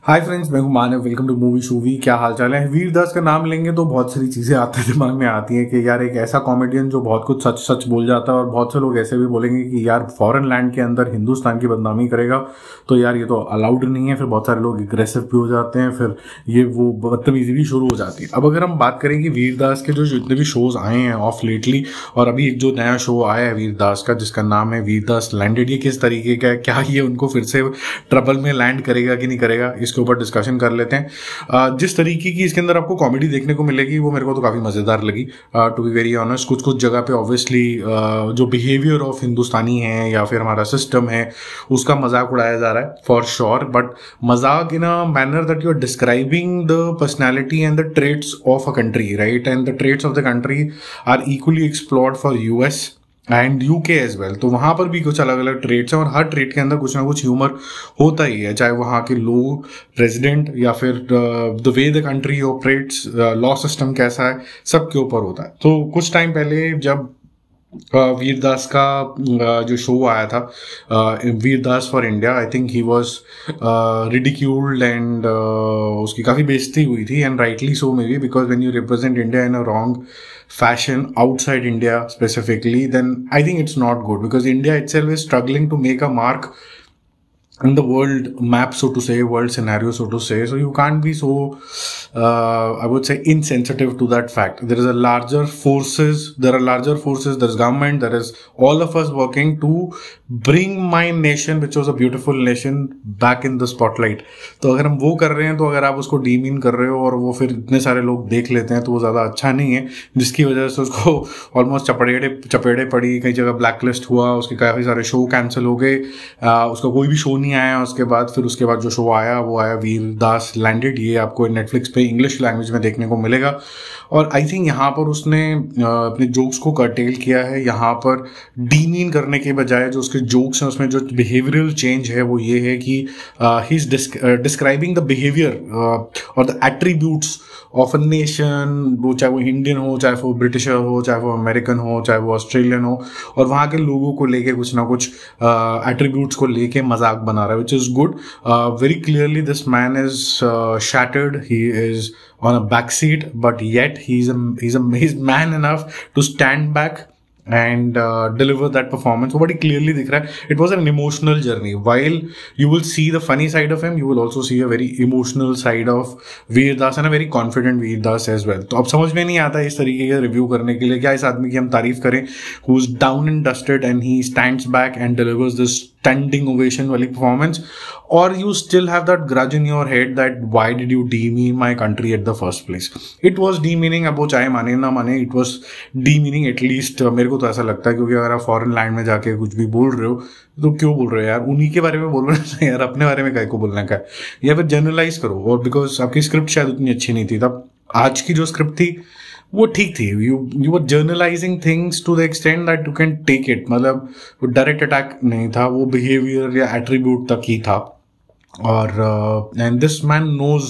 हाय friends, मैं हूं Manav. Welcome to movie shoovy. क्या हाल चाल है। वीर दास का नाम लेंगे तो बहुत सारी चीजें आती है दिमाग में आती हैं कि यार एक ऐसा कॉमेडियन जो बहुत कुछ सच सच बोल जाता है, और बहुत से लोग ऐसे भी बोलेंगे कि यार फॉरेन लैंड के अंदर हिंदुस्तान की बदनामी करेगा तो यार ये तो अलाउड नहीं है। फिर बहुत सारे लोग एग्रेसिव भी हो जाते हैं, फिर ये वो बदतमीजी भी शुरू हो जाती है। अब अगर हम बात करें कि वीर दास के जो जितने भी शोज आए हैं ऑफ लेटली, और अभी एक जो नया शो आया है वीर दास का जिसका नाम है वीर दास लैंडेड, ये किस तरीके का है, क्या ये उनको फिर से ट्रबल में लैंड करेगा कि नहीं करेगा, इसके ऊपर डिस्कशन कर लेते हैं। जिस तरीके की इसके अंदर आपको कॉमेडी देखने को मिलेगी वो मेरे को तो काफी मजेदार लगी, टू बी वेरी ऑनेस्ट। कुछ कुछ जगह पे ऑब्वियसली जो बिहेवियर ऑफ हिंदुस्तानी है या फिर हमारा सिस्टम है उसका मजाक उड़ाया जा रहा है फॉर श्योर, बट मजाक in a manner that you are describing the personality and the traits of a country, right, and the traits of the country are equally explored for US and UK as well. तो वहां पर भी कुछ अलग अलग trades हैं और हर trade के अंदर कुछ ना कुछ ह्यूमर होता ही है, चाहे वहां के लोग, प्रेसिडेंट, या फिर the way the country operates, law system कैसा है, सबके ऊपर होता है। तो कुछ टाइम पहले जब वीरदास का जो शो आया था, Vir Das for India, I think he was ridiculed and उसकी काफ़ी बेइज्जती हुई थी, and rightly so may be, because when you represent India in a wrong fashion outside India specifically, then I think it's not good, because India itself is struggling to make a mark in the world map, so to say, world scenario, so to say. So you can't be so I would say insensitive to that fact. There are larger forces, there's government, there is all of us working to bring my nation, which was a beautiful nation, back in the spotlight. तो अगर हम वो कर रहे हैं, तो अगर आप उसको डीमीन कर रहे हो और वो फिर इतने सारे लोग देख लेते हैं तो वो ज़्यादा अच्छा नहीं है, जिसकी वजह से उसको ऑलमोस्ट चपेड़े पड़ी, कई जगह ब्लैकलिस्ट हुआ, उसके काफ़ी सारे शो कैंसिल हो गए, उसका कोई भी शो नहीं आया उसके बाद जो शो आया वो आया वीरदास लैंडेड। ये आपको नेटफ्लिक्स पे इंग्लिश लैंग्वेज में देखने को मिलेगा, और आई थिंक यहाँ पर उसने अपने जोक्स को कर्टेल किया है। यहाँ पर डीमीन करने के बजाय जो उसके जोक्स हैं उसमें जो बिहेवियरल चेंज है वो ये है कि he is describing the behaviour और the attributes of a nation, वो चाहे वो इंडियन हो, चाहे वो ब्रिटिशर हो, चाहे वो अमेरिकन हो, चाहे वो ऑस्ट्रेलियन हो, और वहाँ के लोगों को लेके कुछ ना कुछ एट्रीब्यूट्स को लेके मजाक बना रहा है, which is good. Very clearly this man is shattered, he is on a back seat, but yet he's man enough to stand back and deliver that performance. वो बड़ी clearly दिख रहा है. It was an emotional journey. While you will see the funny side of him, you will also see a very emotional side of Veer Das and a very confident Veer Das as well. तो अब समझ में नहीं आता इस तरीके का review करने के लिए क्या इस आदमी की हम तारीफ करें, who's down and dusted and he stands back and delivers this standing ovation वाली performance, or you still have that grudge in your head that why did you demean my country at the first place. It was demeaning, अब वो चाहे माने ना माने, it was demeaning at least मेरे को तो ऐसा लगता है, क्योंकि अगर आप फॉरेन लैंड में जाके कुछ भी बोल रहे हो तो क्यों बोल रहे हो यार, उन्हीं के बारे में बोल रहे हो यार, अपने बारे में काय को बोलना का है, या फिर जनरलाइज करो। और बिकॉज आपकी स्क्रिप्ट शायद उतनी अच्छी नहीं थी तब, आज की जो स्क्रिप्ट थी वो ठीक थी। You were generalising things to the extent that you can take it, मतलब वो डायरेक्ट अटैक नहीं था, वो बिहेवियर या एट्रीब्यूट तक ही था, और and this man knows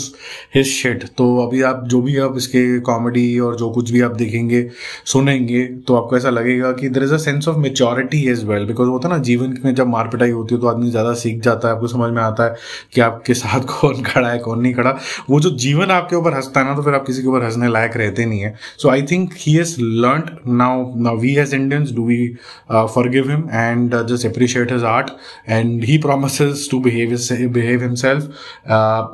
his shit. तो अभी आप जो भी आप इसके कॉमेडी और जो कुछ भी आप देखेंगे सुनेंगे तो आपको ऐसा लगेगा कि there is a sense of maturity as well, because होता है ना जीवन में जब मार पिटाई होती है तो आदमी ज़्यादा सीख जाता है, आपको समझ में आता है कि आपके साथ कौन खड़ा है कौन नहीं खड़ा। वो जो जीवन आपके ऊपर हंसता है ना, तो फिर आप किसी के ऊपर हंसने लायक रहते नहीं है। So I think he has learned now we as Indians do we forgive him and just appreciate his art, and he promises to behave himself,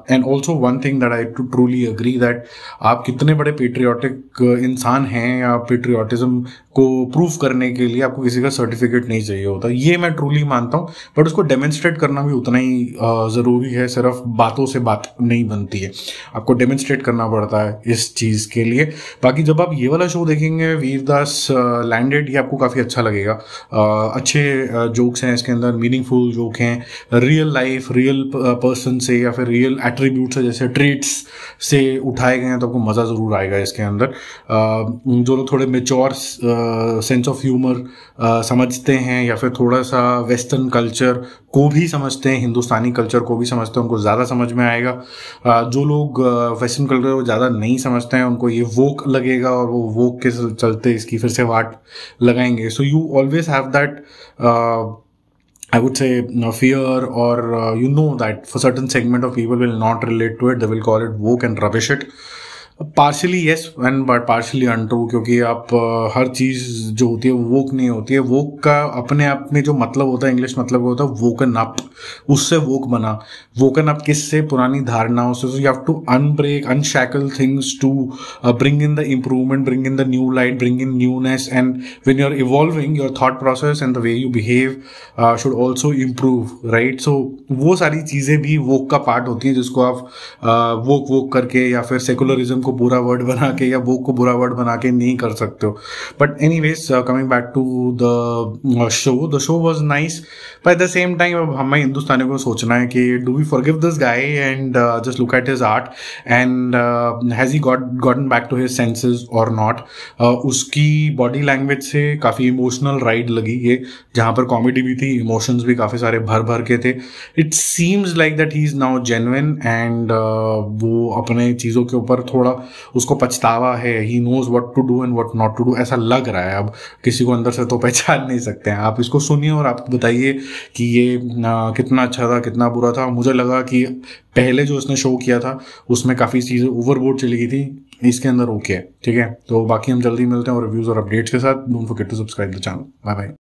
and also one thing that I truly agree that आप कितने बड़े patriotic इंसान हैं या patriotism को proof करने के लिए आपको किसी का सर्टिफिकेट नहीं चाहिए होता, ये मैं ट्रूली मानता हूँ, बट उसको डेमोन्स्ट्रेट करना भी उतना ही ज़रूरी है। सिर्फ बातों से बात नहीं बनती है, आपको डेमोन्स्ट्रेट करना पड़ता है इस चीज़ के लिए। बाकी जब आप ये वाला शो देखेंगे वीरदास लैंडेड, ये आपको काफ़ी अच्छा लगेगा। अच्छे जोक्स हैं इसके अंदर, मीनिंगफुल जोक हैं, रियल लाइफ रियल पर्सन से या फिर रियल एट्रीब्यूट से, जैसे ट्रेट्स से उठाए गए हैं, तो आपको मज़ा ज़रूर आएगा इसके अंदर। जो लोग थोड़े मेच्योर सेंस ऑफ ह्यूमर समझते हैं या फिर थोड़ा सा वेस्टर्न कल्चर को भी समझते हैं, हिंदुस्तानी कल्चर को भी समझते हैं, उनको ज़्यादा समझ में आएगा। जो लोग वेस्टर्न कल्चर को ज़्यादा नहीं समझते हैं उनको ये वोक लगेगा, और वो वोक के चलते इसकी फिर से वाट लगाएंगे। So you always have that I would say fear, or that for certain segment of people will not relate to it. They will call it woke and rubbish it. Partially yes and but partially untrue, क्योंकि आप हर चीज़ जो होती है वो वोक नहीं होती है. वोक का अपने आप में जो मतलब होता है, इंग्लिश मतलब होता है वोकन अप, उससे वोक बना. वोकन अप किससे? पुरानी धारणाओं से. You have to unbreak, unshackle things to bring in the improvement, bring in the new light, bring in newness. And when you are evolving, your thought process and the way you behave should also improve, right. So वो सारी चीज़ें भी वोक का part होती हैं, जिसको आप वोक करके या फिर सेकुलरिज्म को बुरा वर्ड बना के या वो को बुरा वर्ड बना के नहीं कर सकते हो. But anyways, coming back to the show was nice. But at the same time अब हमें हिंदुस्तानियों को सोचना है कि do we forgive this guy and just look at his art and has he gotten back to his senses और not. उसकी body language से काफ़ी इमोशनल राइड लगी ये, जहाँ पर कॉमेडी भी थी, इमोशंस भी काफ़ी सारे भर के थे. It seems like that he is now genuine and वो अपने चीज़ों के ऊपर थोड़ा उसको पछतावा है. He knows what to do and what not to do, ऐसा लग रहा है. अब किसी को अंदर से तो पहचान नहीं सकते हैं. आप इसको सुनिए और आप बताइए कि ये कितना अच्छा था, कितना बुरा था. मुझे लगा कि पहले जो उसने शो किया था उसमें काफ़ी चीज़ें ओवरबोर्ड चली गई थी, इसके अंदर ओके है. ठीक है, तो बाकी हम जल्दी मिलते हैं और रिव्यूज़ और अपडेट्स के साथ. Don't forget to subscribe the channel. Bye bye.